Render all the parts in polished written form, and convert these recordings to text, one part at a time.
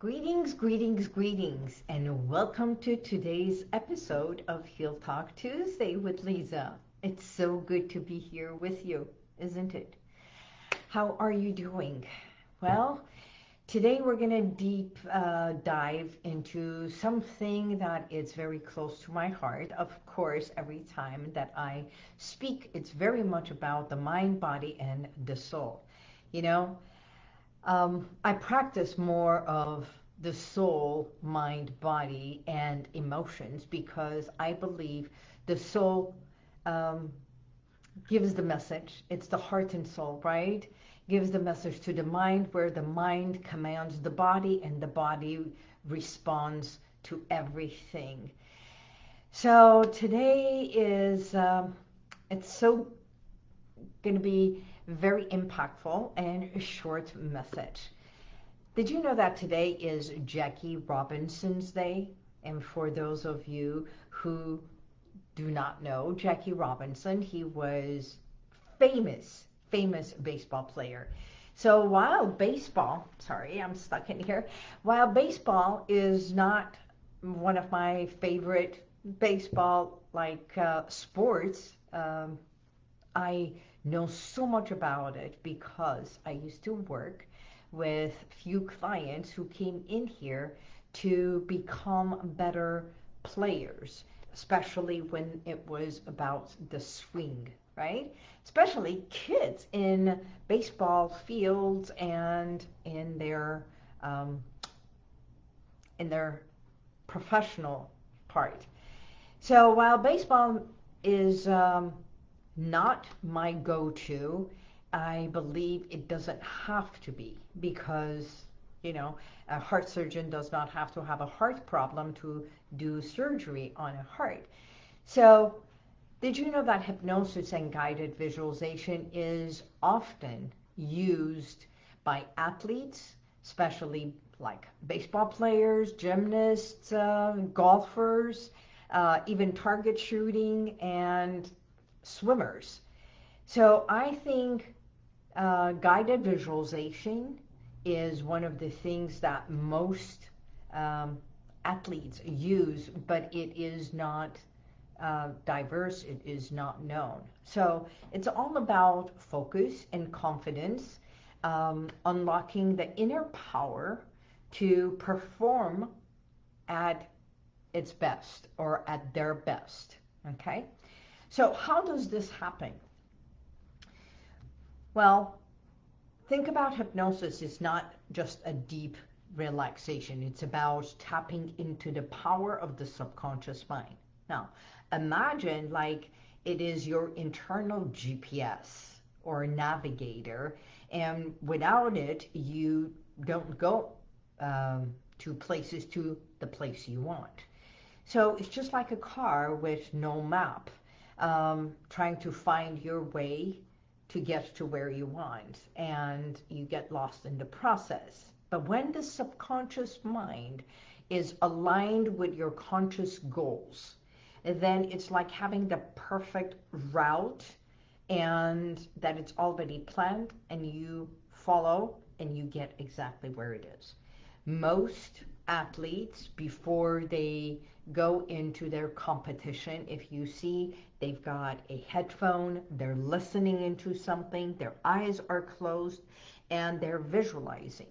Greetings, greetings, greetings, and welcome to today's episode of Heal Talk Tuesday with Liza. It's so good to be here with you, isn't it? How are you doing? Well, today we're going to deep dive into something that is very close to my heart. Of course, every time that I speak, it's very much about the mind, body, and the soul. You know, I practice more of the soul, mind, body, and emotions because I believe the soul um, gives the message. It's the heart and soul, right? Gives the message to the mind, where the mind commands the body, and the body responds to everything. So today is it's so going to be very impactful and a short message. Did you know that today is Jackie Robinson's Day? And for those of you who do not know Jackie Robinson, he was famous baseball player. So while baseball, sorry, I'm stuck in here. While baseball is not one of my favorite baseball sports, I know so much about it because I used to work with few clients who came in here to become better players, especially when it was about the swing, right? Especially kids in baseball fields and um, in their professional part. So while baseball is not my go-to, I believe it doesn't have to be because, you know, a heart surgeon does not have to have a heart problem to do surgery on a heart. So, did you know that hypnosis and guided visualization is often used by athletes, especially like baseball players, gymnasts, golfers, even target shooting, and swimmers? So I think guided visualization is one of the things that most um, athletes use, but it is not diverse, it is not known. So it's all about focus and confidence, unlocking the inner power to perform at its best or at their best. Okay? So, how does this happen? Well, think about hypnosis is not just a deep relaxation, it's about tapping into the power of the subconscious mind. Now, imagine like it is your internal GPS or navigator, and without it, you don't go to places to the place you want. So it's just like a car with no map, trying to find your way to get to where you want, and you get lost in the process. But when the subconscious mind is aligned with your conscious goals, then it's like having the perfect route and that it's already planned and you follow and you get exactly where it is. Most athletes, before they go into their competition, if you see, they've got a headphone, they're listening into something, their eyes are closed, and they're visualizing.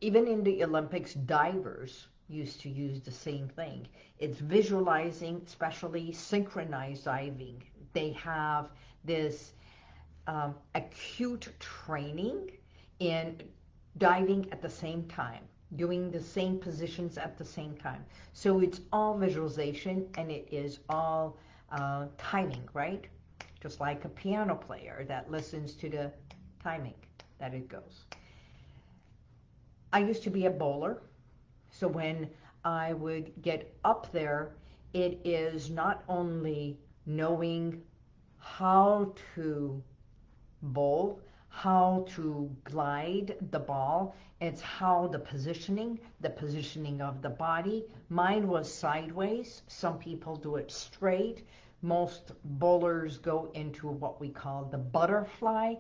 Even in the Olympics, divers used to use the same thing. It's visualizing, especially synchronized diving. They have this acute training in diving at the same time, doing the same positions at the same time. So it's all visualization and it is all timing, right? Just like a piano player that listens to the timing that it goes. I used to be a bowler, so when I would get up there, it is not only knowing how to bowl, how to glide the ball. It's how the positioning of the body. Mine was sideways. Some people do it straight. Most bowlers go into what we call the butterfly.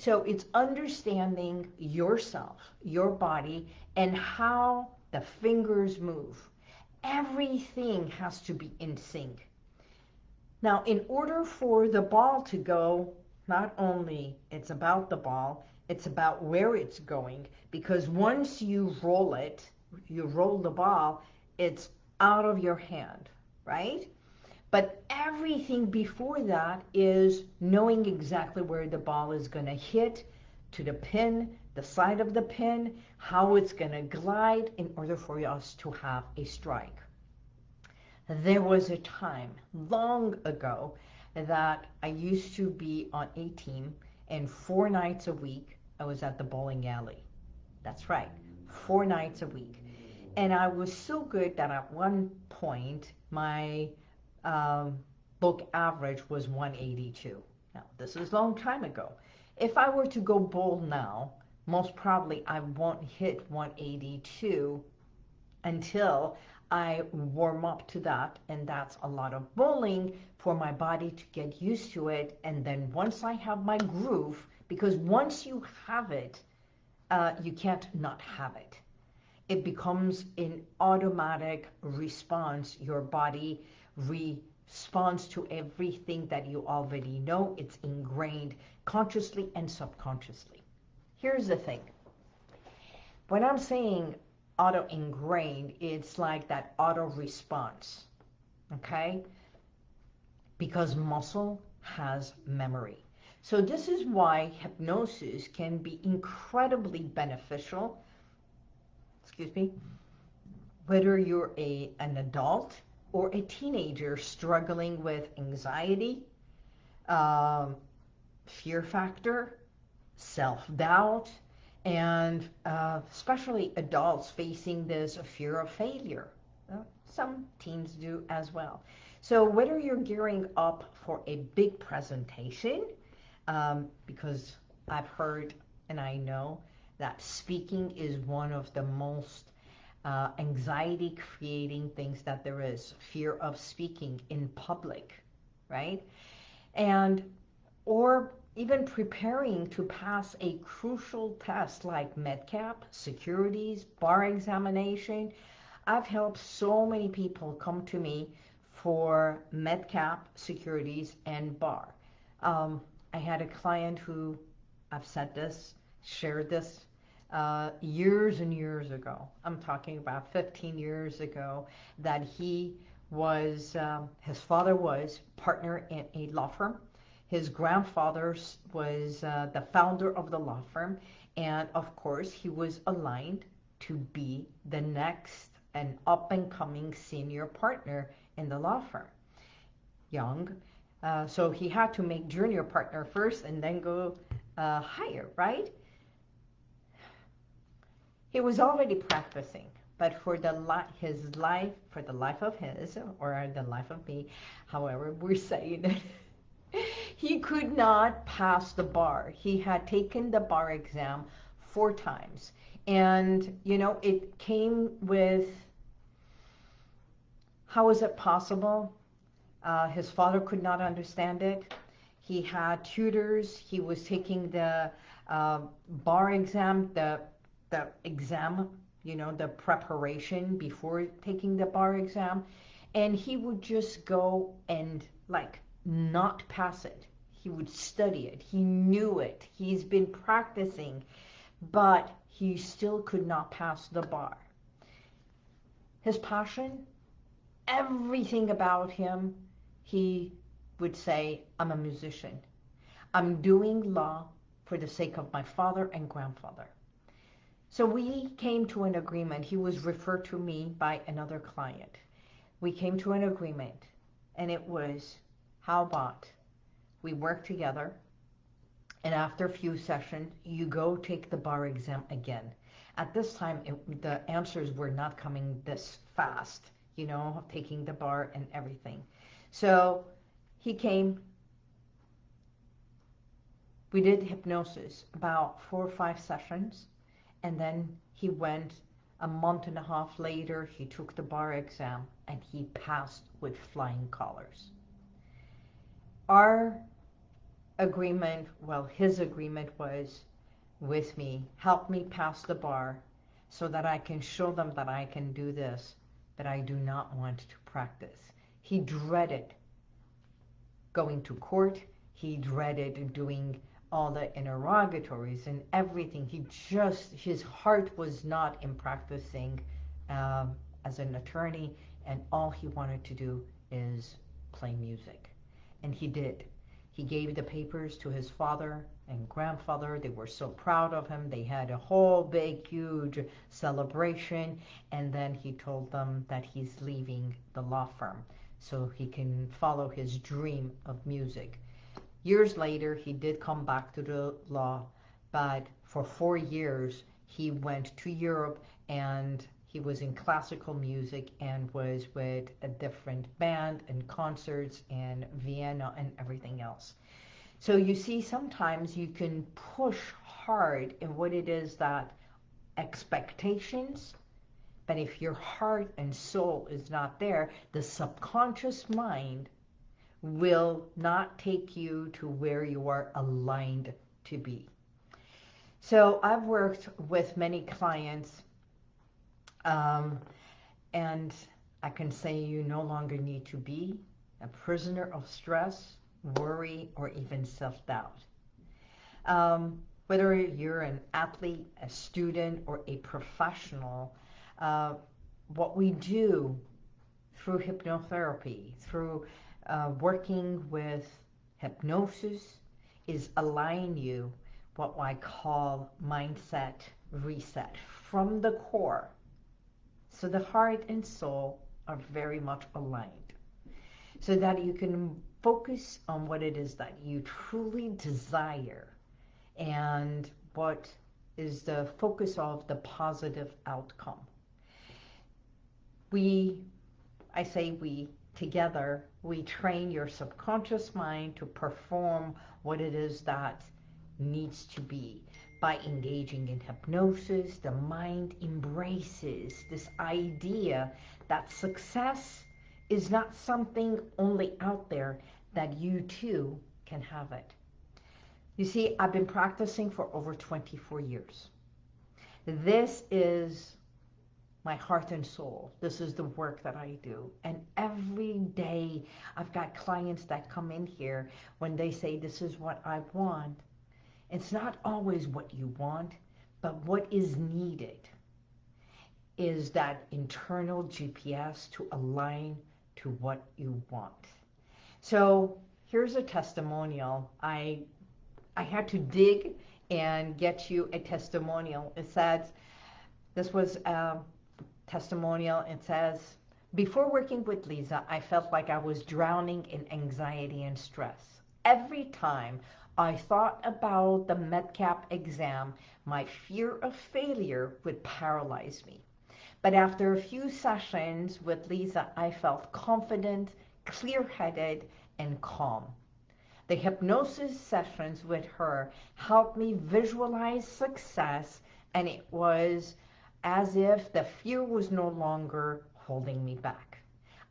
So it's understanding yourself, your body, and how the fingers move. Everything has to be in sync. Now, in order for the ball to go, not only it's about the ball, it's about where it's going, because once you roll it, you roll the ball, it's out of your hand, right? But everything before that is knowing exactly where the ball is going to hit, to the pin, the side of the pin, how it's going to glide in order for us to have a strike. There was a time long ago that I used to be on a team, and 4 nights a week I was at the bowling alley. That's right, 4 nights a week. And I was so good that at one point my um, book average was 182. Now, this is a long time ago. If I were to go bowl now, most probably I won't hit 182 until I warm up to that, and that's a lot of bowling for my body to get used to it. And then once I have my groove, because once you have it, you can't not have it. It becomes an automatic response. Your body responds to everything that you already know. It's ingrained consciously and subconsciously. Here's the thing. When I'm saying auto ingrained, it's like that auto response, okay? Because muscle has memory. So this is why hypnosis can be incredibly beneficial, excuse me, whether you're an adult or a teenager struggling with anxiety, um, fear factor, self-doubt, and especially adults facing this fear of failure. Some teens do as well. So whether you're gearing up for a big presentation, because I've heard and I know that speaking is one of the most anxiety creating things that there is, fear of speaking in public, right? And or even preparing to pass a crucial test like MedCap, securities, bar examination. I've helped so many people come to me for MedCap, securities, and bar. I had a client who, I've said this, shared this years and years ago. I'm talking about 15 years ago, that he was, his father was partner in a law firm. His grandfather was the founder of the law firm, and of course he was aligned to be the next and up-and-coming senior partner in the law firm. Young, so he had to make junior partner first and then go higher, right? He was already practicing, but for his life, for the life of his, or the life of me, however we're saying it, he could not pass the bar. He had taken the bar exam 4 times. And, you know, it came with, how is it possible? His father could not understand it. He had tutors. He was taking the bar exam, the exam, you know, the preparation before taking the bar exam. And he would just go and like not pass it. He would study it. He knew it. He's been practicing, but he still could not pass the bar. His passion, everything about him, he would say, I'm a musician. I'm doing law for the sake of my father and grandfather. So we came to an agreement. He was referred to me by another client. We came to an agreement, and it was, how about we work together, and after a few sessions, you go take the bar exam again. At this time, the answers were not coming this fast, you know, taking the bar and everything. So he came, we did hypnosis, about 4 or 5 sessions, and then he went a month and a half later, he took the bar exam, and he passed with flying colors. Our agreement, well, his agreement was with me, help me pass the bar so that I can show them that I can do this, but I do not want to practice. He dreaded going to court. He dreaded doing all the interrogatories and everything. His heart was not in practicing as an attorney, and all he wanted to do is play music. And he did. He gave the papers to his father and grandfather. They were so proud of him. They had a whole big, huge celebration. And then he told them that he's leaving the law firm so he can follow his dream of music. Years later, he did come back to the law, but for 4 years, he went to Europe and he was in classical music and was with a different band and concerts in Vienna and everything else. So you see, sometimes you can push hard in what it is that expectations, but if your heart and soul is not there, the subconscious mind will not take you to where you are aligned to be. So I've worked with many clients, um, and I can say you no longer need to be a prisoner of stress, worry, or even self-doubt. Whether you're an athlete, a student, or a professional, uh, what we do through hypnotherapy, through working with hypnosis, is align you what I call mindset reset from the core. So the heart and soul are very much aligned so that you can focus on what it is that you truly desire and what is the focus of the positive outcome. I say together, we train your subconscious mind to perform what it is that needs to be. By engaging in hypnosis, the mind embraces this idea that success is not something only out there, that you too can have it. You see, I've been practicing for over 24 years. This is my heart and soul. This is the work that I do. And every day I've got clients that come in here when they say, this is what I want. It's not always what you want, but what is needed is that internal GPS to align to what you want. So here's a testimonial. I had to dig and get you a testimonial. It says, this was a testimonial. It says, before working with Liza, I felt like I was drowning in anxiety and stress. Every time I thought about the MedCap exam, my fear of failure would paralyze me. But after a few sessions with Liza, I felt confident, clear-headed, and calm. The hypnosis sessions with her helped me visualize success, and it was as if the fear was no longer holding me back.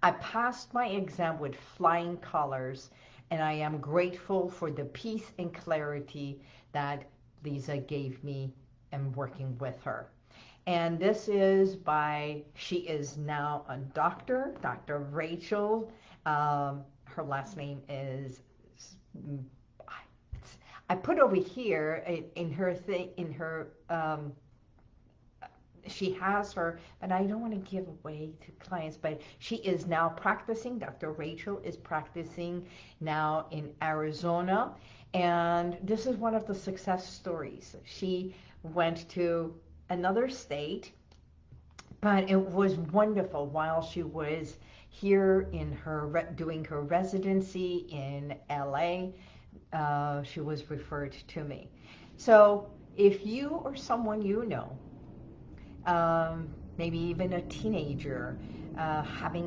I passed my exam with flying colors, and I am grateful for the peace and clarity that Liza gave me in working with her. And this is she is now a doctor, Dr. Rachel. Her last name is, I put over here in her thing, she has her, but I don't want to give away to clients, but she is now practicing. Dr. Rachel is practicing now in Arizona. And this is one of the success stories. She went to another state, but it was wonderful while she was here in doing her residency in LA. She was referred to me. So if you or someone you know, maybe even a teenager,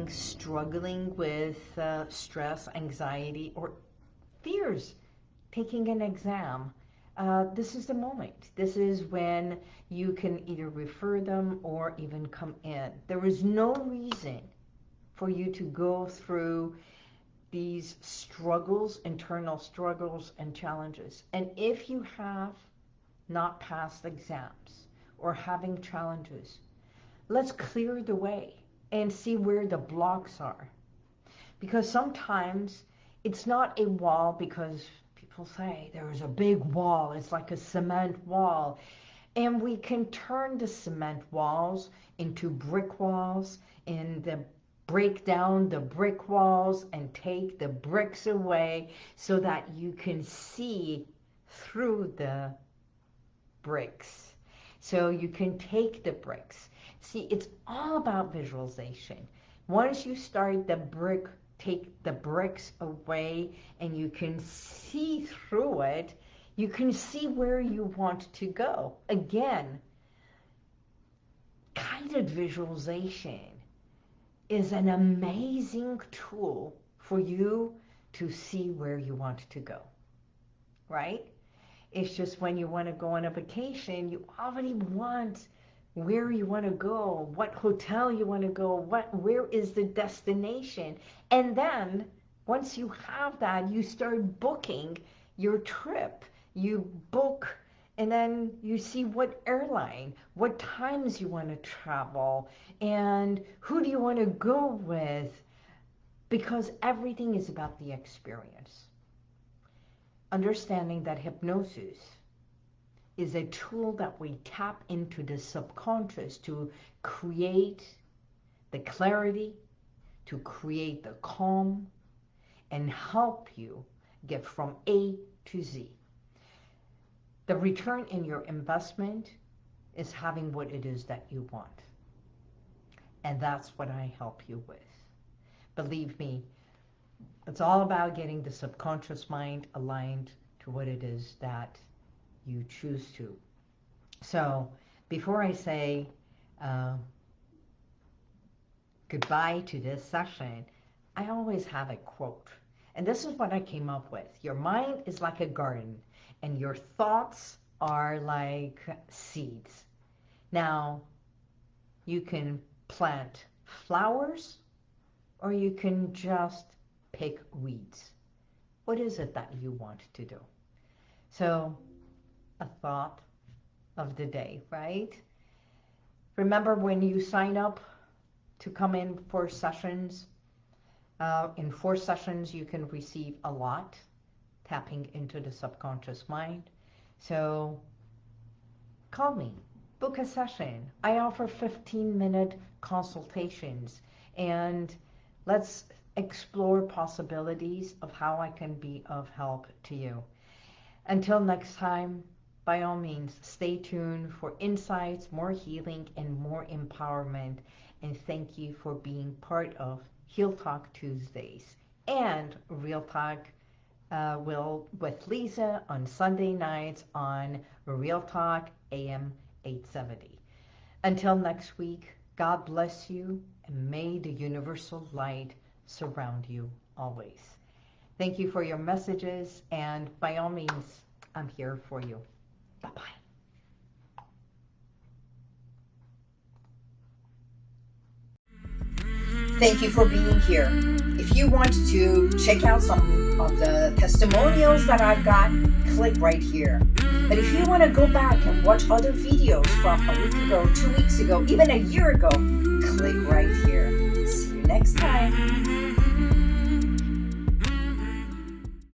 struggling with stress, anxiety, or fears taking an exam, this is the moment. This is when you can either refer them or even come in. There is no reason for you to go through these struggles, internal struggles and challenges. And if you have not passed exams or having challenges, let's clear the way and see where the blocks are. Because sometimes it's not a wall, because people say there is a big wall, it's like a cement wall. And we can turn the cement walls into brick walls, and break down the brick walls and take the bricks away so that you can see through the bricks. So you can take the bricks. See, it's all about visualization. Once you start take the bricks away and you can see through it, you can see where you want to go. Again, guided visualization is an amazing tool for you to see where you want to go, right? It's just when you want to go on a vacation, you already want where you want to go, what hotel you want to go, where is the destination. And then once you have that, you start booking your trip. You book, and then you see what airline, what times you want to travel, and who do you want to go with, because everything is about the experience. Understanding that hypnosis is a tool that we tap into the subconscious to create the clarity, to create the calm, and help you get from A to Z. The return in your investment is having what it is that you want. And that's what I help you with. Believe me, it's all about getting the subconscious mind aligned to what it is that you choose to. So before I say goodbye to this session, I always have a quote. And this is what I came up with. Your mind is like a garden, and your thoughts are like seeds. Now, you can plant flowers, or you can just pick weeds. What is it that you want to do? So, a thought of the day, right? Remember when you sign up to come in for sessions, in 4 sessions you can receive a lot, tapping into the subconscious mind. So call me, book a session. I offer 15-minute consultations, and let's explore possibilities of how I can be of help to you. Until next time, by all means, stay tuned for insights, more healing, and more empowerment. And thank you for being part of Heal Talk Tuesdays and Real Talk with Liza on Sunday nights on Real Talk AM 870. Until next week, God bless you, and may the universal light surround you always. Thank you for your messages, and by all means, I'm here for you. Bye-bye. Thank you for being here. If you want to check out some of the testimonials that I've got, click right here. But if you want to go back and watch other videos from a week ago, 2 weeks ago, even a year ago, click right here. See you next time.